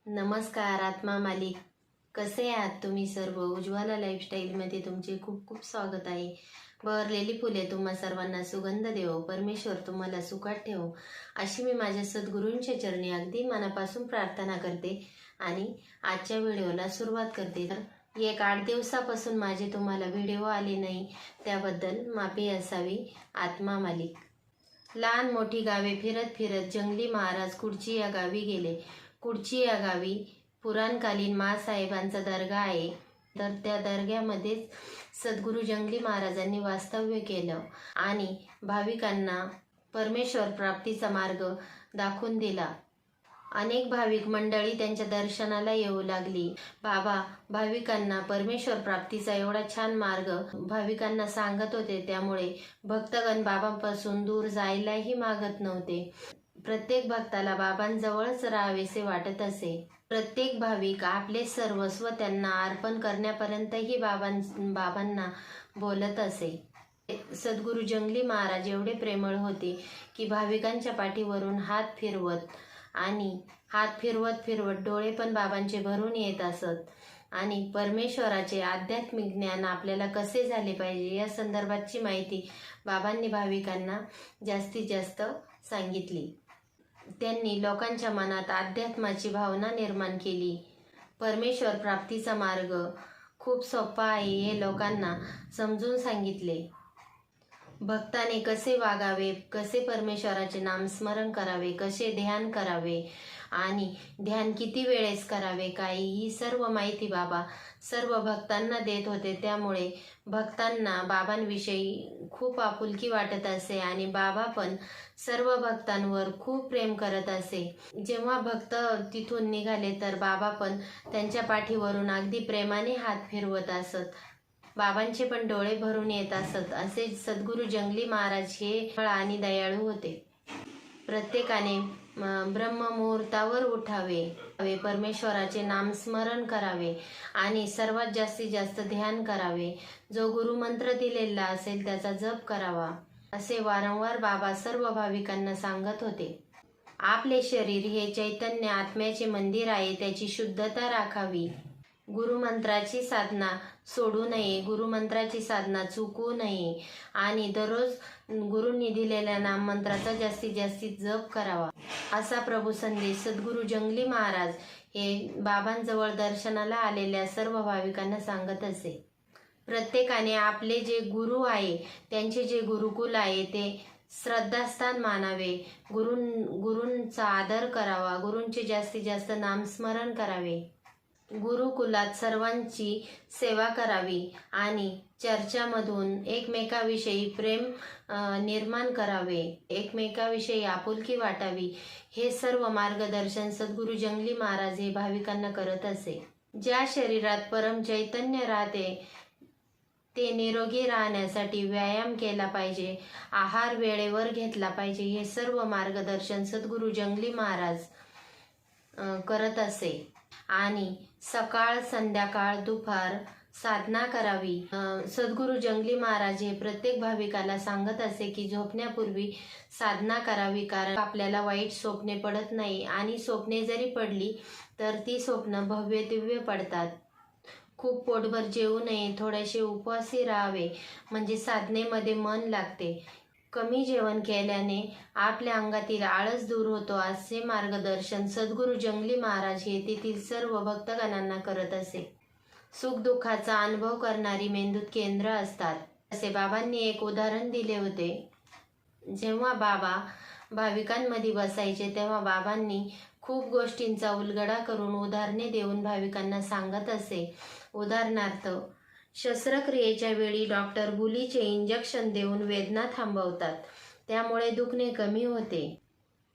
नमस्कार आत्मा मालिक. कसे आहात तुम्ही सर्व? उज्ज्वला लाईफस्टाईलमध्ये तुमचे खूप खूप स्वागत आहे. बहरलेली फुले तुम्हा सर्वांना सुगंध देवो, परमेश्वर तुम्हाला सुखात ठेवो, अशी मी माझ्या सद्गुरूंच्या चरणी अगदी मनापासून प्रार्थना करते आणि आजच्या व्हिडिओला सुरुवात करते. तर 8 दिवसापासून माझे तुम्हाला व्हिडिओ आले नाही, त्याबद्दल माफी असावी. आत्मा मालिक. लहान मोठी गावे फिरत फिरत जंगली महाराज कुडची या गावी गेले. कुडची या गावी पुराणकालीन माँसाहेबांचा दर्गा आहे. तर त्या दर्ग्यामध्येच सद्गुरू जंगली महाराजांनी वास्तव्य केलं आणि भाविकांना परमेश्वर प्राप्तीचा मार्ग दाखवून दिला. अनेक भाविक मंडळी त्यांच्या दर्शनाला येऊ लागली. बाबा भाविकांना परमेश्वर प्राप्तीचा एवढा छान मार्ग भाविकांना सांगत होते, त्यामुळे भक्तगण बाबांपासून दूर जायलाही मागत नव्हते. प्रत्येक भक्ताला बाबांजवळच राहावेसे वाटत असे. प्रत्येक भाविक आपले सर्वस्व त्यांना अर्पण करण्यापर्यंतही बाबांना बोलत असे. सद्गुरू जंगली महाराज एवढे प्रेमळ होते की भाविकांच्या पाठीवरून हात फिरवत फिरवत डोळे पण बाबांचे भरून येत असत आणि परमेश्वराचे आध्यात्मिक ज्ञान आपल्याला कसे झाले पाहिजे या संदर्भातची माहिती बाबांनी भाविकांना जास्तीत जास्त सांगितली. त्यांनी लोकांच्या मनात अध्यात्माची भावना निर्माण केली. परमेश्वर प्राप्तीचा मार्ग खूप सोपा आहे हे लोकांना समजून सांगितले. भक्ताने कसे वागावे, कसे परमेश्वराचे नामस्मरण करावे, कसे ध्यान करावे आणि ध्यान किती वेळेस करावे, ही सर्व माहिती बाबा सर्व भक्तांना देत होते. त्यामुळे भक्तांना बाबांविषयी खूप आपुलकी वाटत असे आणि बाबा पण सर्व भक्तांवर खूप प्रेम करत असे. जेव्हा भक्त तिथून निघाले तर बाबा पण त्यांच्या पाठीवरून अगदी प्रेमाने हात फिरवत असत. बाबांचे पण डोळे भरून येत असत. असे सद्गुरू जंगली महाराज हे आणि दयाळू होते. प्रत्येकाने ब्रह्ममुहूर्तावर उठावे, परमेश्वराचे नामस्मरण करावे आणि सर्वात जास्तीत जास्त ध्यान करावे. जो गुरुमंत्र दिलेला असेल त्याचा जप करावा, असे वारंवार बाबा सर्व भाविकांना सांगत होते. आपले शरीर हे चैतन्य आत्म्याचे मंदिर आहे, त्याची शुद्धता राखावी. गुरुमंत्राची साधना सोडू नये, गुरुमंत्राची साधना चुकवू नये आणि दररोज गुरूंनी दिलेल्या नाममंत्राचा जास्तीत जास्तीत जप करावा, असा प्रभू संदेश सद्गुरू जंगली महाराज हे बाबांजवळ दर्शनाला आलेल्या सर्व भाविकांना सांगत असे. प्रत्येकाने आपले जे गुरु आहे, त्यांचे जे गुरुकुल आहे ते श्रद्धास्थान मानावे, गुरूंचा आदर करावा, गुरूंचे जास्तीत जास्त नामस्मरण करावे, गुरुकुलात सर्वांची सेवा करावी आणि चर्चामधून एकमेकाविषयी प्रेम निर्माण करावे, एकमेकाविषयी आपुलकी वाटावी. हे सर्व मार्गदर्शन सद्गुरू जंगली महाराज हे भाविकांना करत असे. ज्या शरीरात परम चैतन्य राहते ते निरोगी राहण्यासाठी व्यायाम केला पाहिजे, आहार वेळेवर घेतला पाहिजे. हे सर्व मार्गदर्शन सद्गुरू जंगली महाराज करत असे आणि सकाळ संध्याकाळ दुपार साधना करावी. सद्गुरू जंगली महाराज हे प्रत्येक भाविकाला सांगत असे की झोपण्यापूर्वी साधना करावी, कारण आपल्याला वाईट स्वप्ने पडत नाही आणि स्वप्ने जरी पडली तर ती स्वप्न भव्य दिव्य पडतात. खूप पोटभर जेवू नये, थोडेसे उपवासी राहावे, म्हणजे साधनेमध्ये मन लागते. कमी जेवण केल्याने आपल्या अंगातील आळस दूर होतो, असे मार्गदर्शन सद्गुरू जंगली महाराज हे तेथील सर्व भक्तगणांना करत असे. सुखदुःखाचा अनुभव करणारी मेंदूत केंद्र असतात, असे बाबांनी एक उदाहरण दिले होते. जेव्हा बाबा भाविकांमध्ये बसायचे तेव्हा बाबांनी खूप गोष्टींचा उलगडा करून उदाहरणे देऊन भाविकांना सांगत असे. उदाहरणार्थ, शस्त्रक्रियेच्या वेळी डॉक्टर गुलीचे इंजेक्शन देऊन वेदना थांबवतात, त्यामुळे दुखणे कमी होते.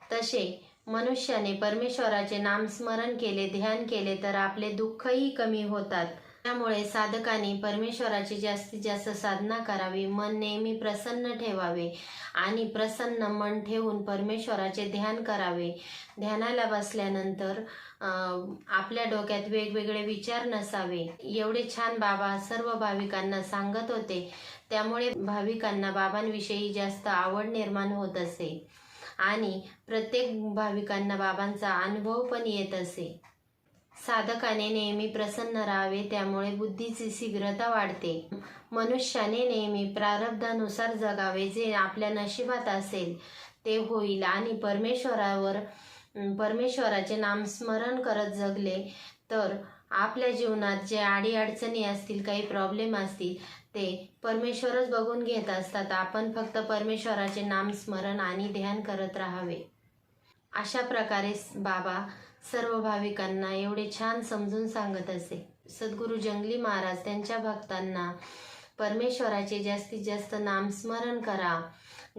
तसे मनुष्याने परमेश्वराचे नामस्मरण केले, ध्यान केले तर आपले दुःखही कमी होतात. त्यामुळे साधकाने परमेश्वराची जास्तीत जास्त साधना करावी, मन नेहमी प्रसन्न ठेवावे आणि प्रसन्न मन ठेवून परमेश्वराचे ध्यान करावे. ध्यानाला बसल्यानंतर आपल्या डोक्यात वेगवेगळे विचार नसावे, एवढे छान बाबा सर्व भाविकांना सांगत होते. त्यामुळे भाविकांना बाबांविषयी जास्त आवड निर्माण होत असे आणि प्रत्येक भाविकांना बाबांचा अनुभव पण येत असे. साधकाने नेहमी प्रसन्न राहावे, त्यामुळे बुद्धीची शीघ्रता वाढते. मनुष्याने नेहमी प्रारब्धानुसार जगावे, जे आपल्या नशिबात असेल ते होईल. आणि परमेश्वराचे नामस्मरण करत जगले तर आपल्या जीवनात जे अडीअडचणी असतील, काही प्रॉब्लेम असतील, ते परमेश्वरच बघून घेत असतात. आपण फक्त परमेश्वराचे नामस्मरण आणि ध्यान करत राहावे. अशा प्रकारे बाबा सर्व भाविकांना एवढे छान समजून सांगत असे. सद्गुरू जंगली महाराज त्यांच्या भक्तांना परमेश्वराचे जास्तीत जास्त नामस्मरण करा,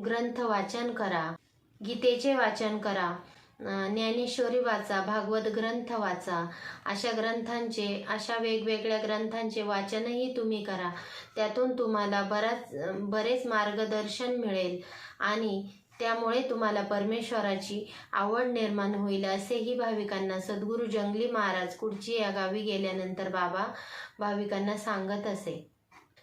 ग्रंथ वाचन करा, गीतेचे वाचन करा, ज्ञानेश्वरी वाचा, भागवत ग्रंथ वाचा. अशा वेगवेगळ्या ग्रंथांचे वाचनही तुम्ही करा. त्यातून तुम्हाला बरेच मार्गदर्शन मिळेल आणि त्यामुळे तुम्हाला परमेश्वराची आवड निर्माण होईल, असेही भाविकांना सद्गुरू जंगली महाराज कुडची या गावी गेल्यानंतर बाबा भाविकांना सांगत असे.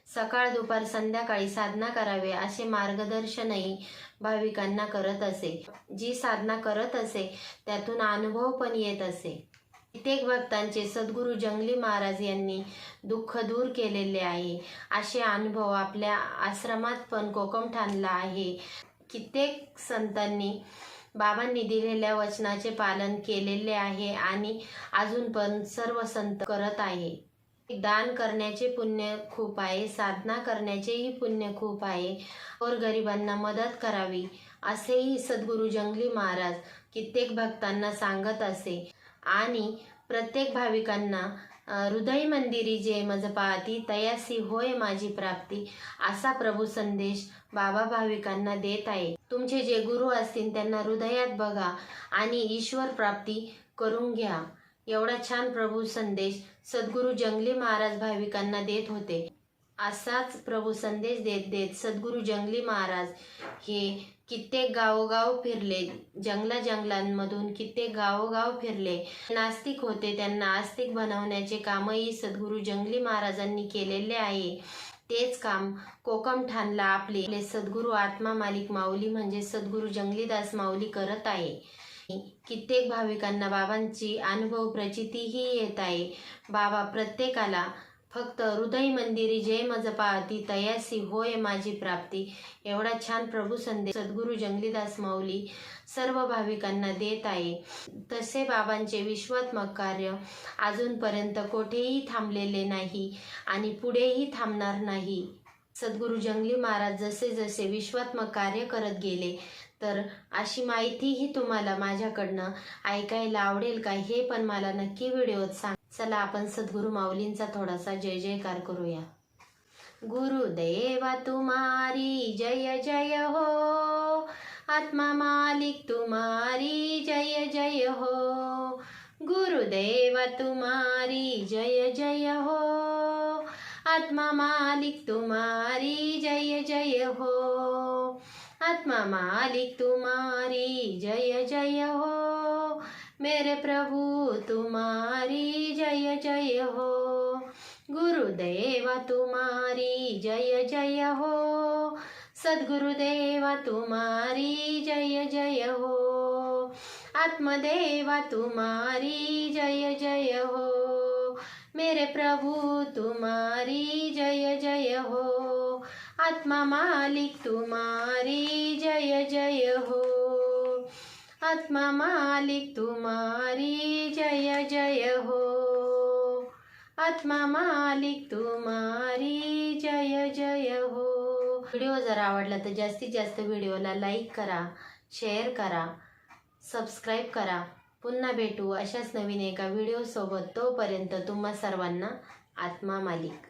सकाळ, दुपार, संध्याकाळी साधना करावे असे मार्गदर्शनही भाविकांना करत असे. जी साधना करत असे त्यातून अनुभव पण येत असे. कित्येक भक्तांचे सद्गुरू जंगली महाराज यांनी दुःख दूर केलेले आहे. असे अनुभव आपल्या आश्रमात पण कोकमठाणला आहे. कित्येक संतांनी बाबांनी दिलेल्या वचनाचे पालन केलेले आहे आणि अजून पण सर्व संत करत आहे. दान करण्याचे पुण्य खूप आहे, साधना करण्याचेही पुण्य खूप आहे, और गरिबांना मदत करावी असेही सद्गुरू जंगली महाराज कित्येक भक्तांना सांगत असे. आणि प्रत्येक भाविकांना हृदय मंदिरी जे मज पाहती, तयासी होय माझी प्राप्ती, असा प्रभू संदेश बाबा भाविकांना देत आहे. तुमचे जे गुरु असतील त्यांना हृदयात बघा आणि ईश्वर प्राप्ती करून घ्या. एवढा छान प्रभू संदेश सद्गुरू जंगली महाराज भाविकांना देत होते. असाच प्रभू संदेश देत देत सद्गुरू जंगली महाराज हे कित्येक गावोगाव फिरले. जंगलांमधून कित्येक गावोगाव फिरले. नास्तिक होते, त्यांना आस्तिक बनवण्याचे कामही सद्गुरू जंगली महाराजांनी केलेले आहे. तेच काम कोकमठाणला आपले सद्गुरू आत्मा मालिक माऊली म्हणजे सद्गुरू जंगलीदास माऊली करत आहे. कित्येक भाविकांना बाबांची अनुभव प्रचितीही येत आहे. बाबा प्रत्येकाला फक्त हृदय मंदिरी जय मज पाहती, तयासी होय माझी प्राप्ती, एवढा छान प्रभू संदेश सद्गुरू जंगलीदास माऊली सर्व भाविकांना देत आहे. तसे बाबांचे विश्वात्मक कार्य अजूनपर्यंत कोठेही थांबलेले नाही आणि पुढेही थांबणार नाही. सद्गुरू जंगली महाराज जसे जसे विश्वात्मक कार्य करत गेले तर अशी माहितीही तुम्हाला माझ्याकडनं ऐकायला आवडेल का, हे पण मला नक्की व्हिडिओत सांग. चला आपण सद्गुरू माऊलींचा थोडासा जय जयकार करूया. गुरुदेवा तुम्हारी जय जय हो, आत्मा मालिक तुम्हारी जय जय हो. गुरुदेवा तुम्हारी जय जय हो, आत्मा मालिक तुम्हारी जय जय हो. आत्मा मालिक तुम्हारी जय जय हो, मेरे प्रभु तुम्हारी जय जय हो. गुरुदेवा तुम्हारी जय जय हो, सद्गुरुदेवा तुम्हारी जय जय हो. आत्मदेवा तुम्हारी जय जय हो, मेरे प्रभु तुम्हारी जय जय हो. आत्मा मालिक तुम्हारी जय जय हो. आत्मा मालिक तुम्हारी जय जय हो. आत्मा मालिक तुम्हारी जय जय हो. व्हिडिओ जर आवडला तर जास्तीत जास्त व्हिडिओला लाईक करा, शेअर करा, सबस्क्राईब करा. पुन्हा भेटू अशाच नवीन एका व्हिडिओ सोबत. तोपर्यंत तुम्हा सर्वांना आत्मा मालिक.